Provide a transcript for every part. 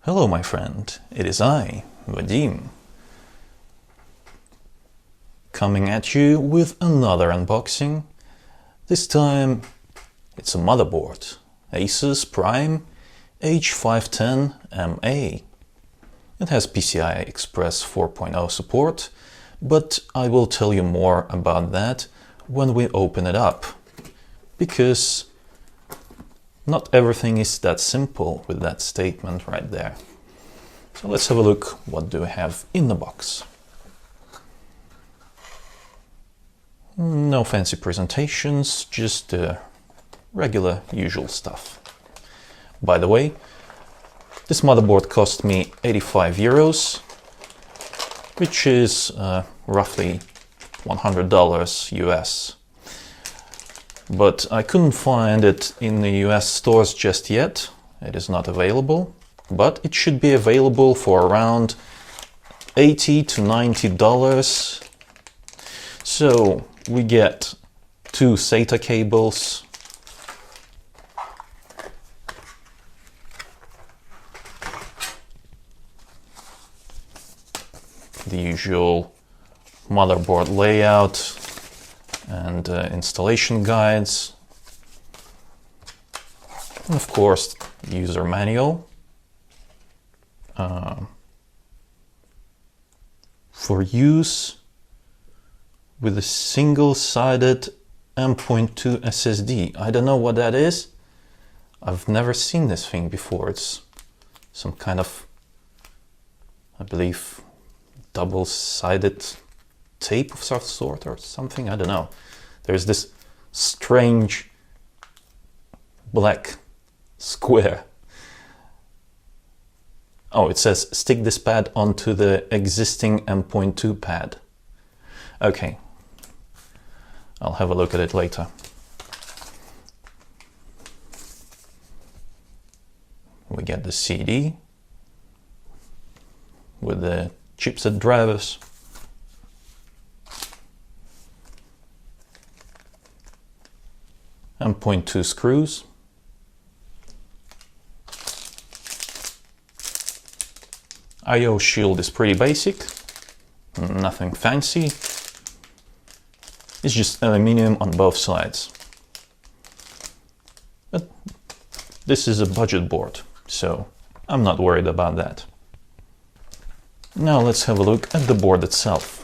Hello my friend, it is I, Vadim, coming at you with another unboxing. This time it's a motherboard, ASUS Prime H510M-A. It has PCI Express 4.0 support, but I will tell you more about that when we open it up, because not everything is that simple with that statement right there. So let's have a look. What do we have in the box? No fancy presentations, just regular usual stuff. By the way, this motherboard cost me 85 euros, which is roughly $100 US. But I couldn't find it in the US stores just yet. It is not available, but it should be available for around $80 to $90. So we get two SATA cables, the usual motherboard layout and installation guides, and of course the user manual for use with a single-sided M.2 SSD. I don't know what that is. I've never seen this thing before. It's some kind of, I believe, double-sided tape of some sort or something. I don't know. There's this strange black square. Oh, it says stick this pad onto the existing M.2 pad. Okay, I'll have a look at it later. We get the CD with the chipset drivers. M.2 screws. I/O shield is pretty basic, nothing fancy. It's just aluminium on both sides. But this is a budget board, so I'm not worried about that. Now let's have a look at the board itself.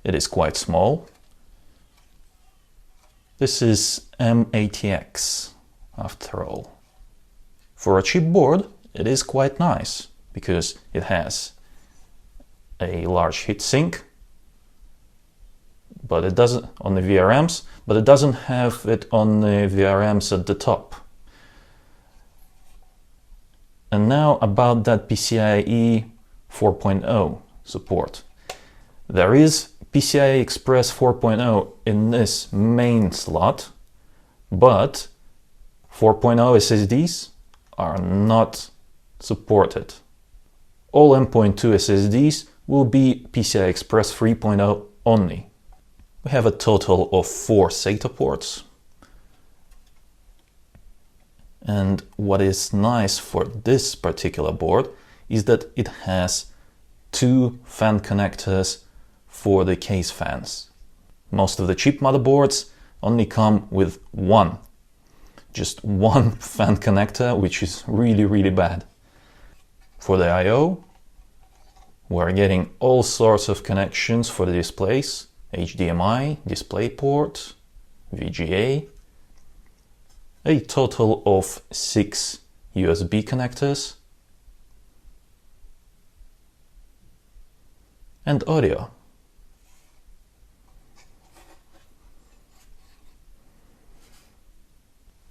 It is quite small. This is M80X after all. For a cheap board, it is quite nice because it has a large heatsink, but it doesn't on the VRMs, but it doesn't have it on the VRMs at the top. And now about that PCIe 4.0 support. There is PCI Express 4.0 in this main slot, but 4.0 SSDs are not supported. All M.2 SSDs will be PCI Express 3.0 only. We have a total of 4 SATA ports. And what is nice for this particular board is that it has 2 fan connectors for the case fans. Most of the cheap motherboards only come with one. Just one fan connector, which is really bad. For the I/O, we're getting all sorts of connections for the displays: HDMI, DisplayPort, VGA, a total of 6 USB connectors, and audio.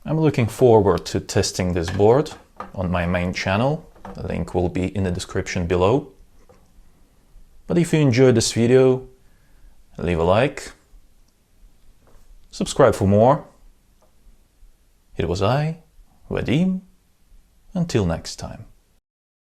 I'm looking forward to testing this board on my main channel. The link will be in the description below. But if you enjoyed this video, leave a like, subscribe for more. It was I, Vadim. Until next time.